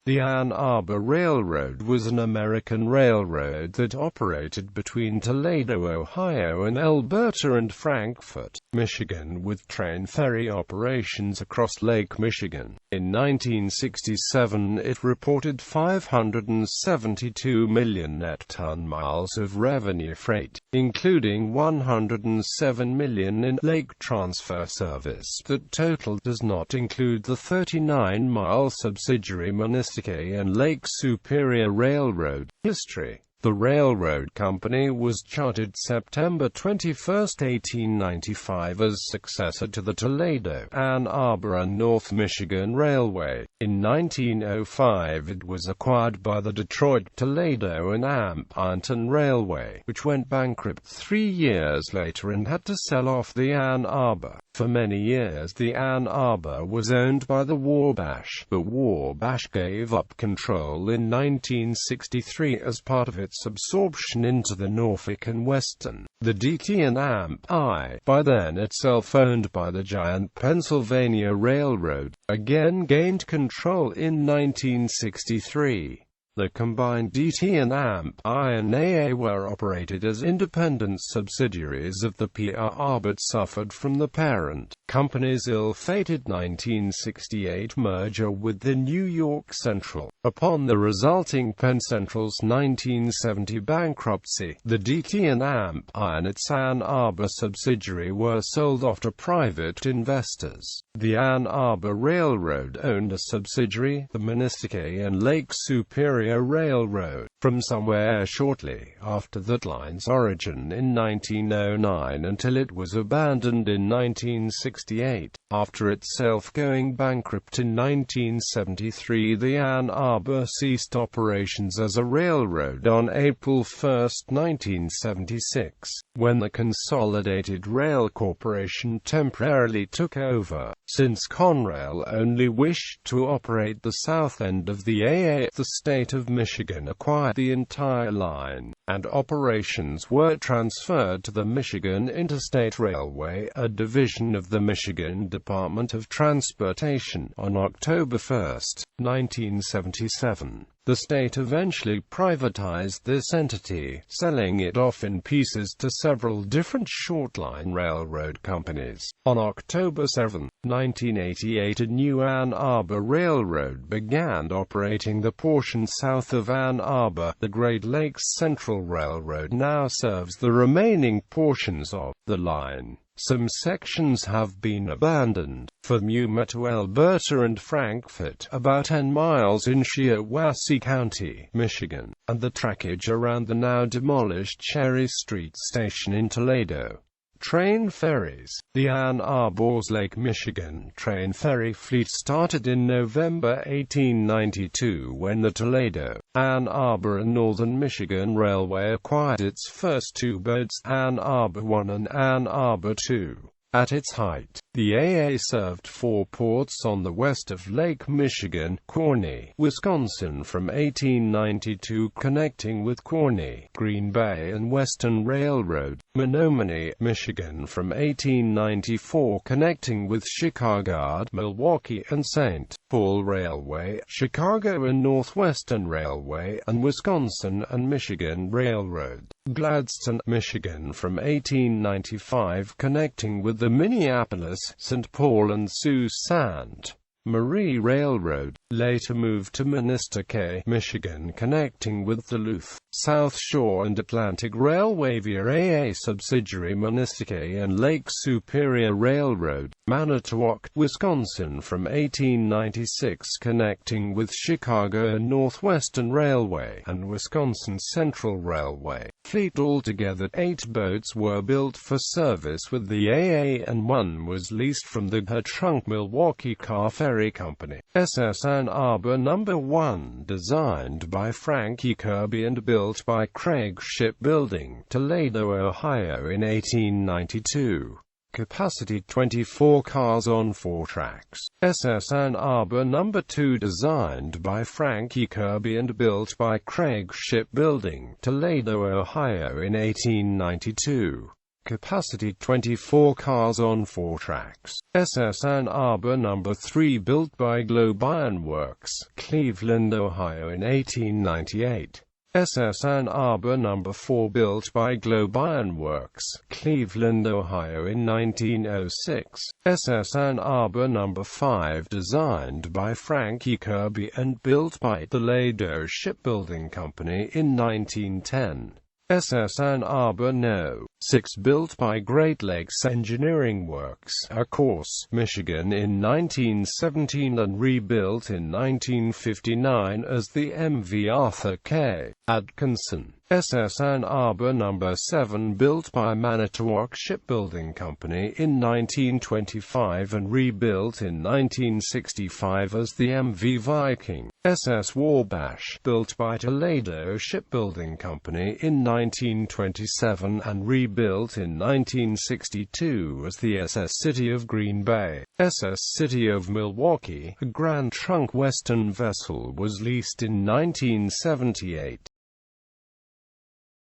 The Ann Arbor Railroad was an American railroad that operated between Toledo, Ohio and Elberta and Frankfort, Michigan, with train ferry operations across Lake Michigan. In 1967 it reported 572 million net ton-miles of revenue freight, including 107 million in lake transfer service. That total does not include the 39-mile subsidiary Manistique and Lake Superior Railroad. History. The railroad company was chartered September 21, 1895 as successor to the Toledo, Ann Arbor and North Michigan Railway. In 1905 it was acquired by the Detroit, Toledo and Ann Railway, which went bankrupt 3 years later and had to sell off the Ann Arbor. For many years the Ann Arbor was owned by the Wabash, but Wabash gave up control in 1963 as part of its absorption into the Norfolk and Western. The DT and AMP-I, by then itself owned by the giant Pennsylvania Railroad, again gained control in 1963. The combined DT and AMP-I and AA were operated as independent subsidiaries of the PRR but suffered from the parent company's ill-fated 1968 merger with the New York Central. Upon the resulting Penn Central's 1970 bankruptcy, the DT and AMP-I and its Ann Arbor subsidiary were sold off to private investors. The Ann Arbor Railroad owned a subsidiary, the Manistique and Lake Superior Railroad, from somewhere shortly after that line's origin in 1909 until it was abandoned in 1968. After itself going bankrupt in 1973, the Ann Arbor ceased operations as a railroad on April 1, 1976, when the Consolidated Rail Corporation temporarily took over. Since Conrail only wished to operate the south end of the AA, the state of Michigan acquired the entire line, and operations were transferred to the Michigan Interstate Railway, a division of the Michigan Department of Transportation, on October 1, 1977. The state eventually privatized this entity, selling it off in pieces to several different short-line railroad companies. On October 7, 1988, a new Ann Arbor Railroad began operating the portion south of Ann Arbor. The Great Lakes Central Railroad now serves the remaining portions of the line. Some sections have been abandoned. From Yuma to Elberta and Frankfort, about 10 miles in Shiawassee County, Michigan, and the trackage around the now demolished Cherry Street station in Toledo. Train ferries. The Ann Arbor's Lake Michigan train ferry fleet started in November 1892 when the Toledo, Ann Arbor and Northern Michigan Railway acquired its first two boats, Ann Arbor I and Ann Arbor II. At its height, the AA served 4 ports on the west of Lake Michigan: Corning, Wisconsin from 1892 connecting with Corning, Green Bay and Western Railroad; Menominee, Michigan from 1894 connecting with Chicago, Milwaukee and St. Paul Railway, Chicago and Northwestern Railway, and Wisconsin and Michigan Railroad; Gladstone, Michigan from 1895 connecting with the Minneapolis, St. Paul and Sault Ste. Marie Railroad, later moved to Manistique, Michigan connecting with Duluth, South Shore and Atlantic Railway via AA subsidiary Manistique and Lake Superior Railroad; Manitowoc, Wisconsin from 1896 connecting with Chicago and Northwestern Railway, and Wisconsin Central Railway. Fleet. Altogether 8 boats were built for service with the AA and 1 was leased from the Her-Trunk Milwaukee Car Ferry Company. SS Ann Arbor No. 1, designed by Frankie Kirby and built by Craig Shipbuilding, Toledo, Ohio in 1892. Capacity 24 cars on 4 tracks. SS Ann Arbor No. 2, designed by Frankie Kirby and built by Craig Shipbuilding, Toledo, Ohio in 1892. Capacity 24 cars on 4 tracks. SS Ann Arbor No. 3 built by Globe Iron Works, Cleveland, Ohio in 1898. SS Ann Arbor No. 4 built by Globe Iron Works, Cleveland, Ohio in 1906. SS Ann Arbor No. 5 designed by Frank E. Kirby and built by Toledo Shipbuilding Company in 1910. SS Ann Arbor No. 6 built by Great Lakes Engineering Works, Ecorse, Michigan in 1917 and rebuilt in 1959 as the MV Arthur K. Atkinson. SS Ann Arbor No. 7 built by Manitowoc Shipbuilding Company in 1925 and rebuilt in 1965 as the MV Viking. SS Wabash, built by Toledo Shipbuilding Company in 1927 and rebuilt in 1962 as the SS City of Green Bay. SS City of Milwaukee, a Grand Trunk Western vessel, was leased in 1978.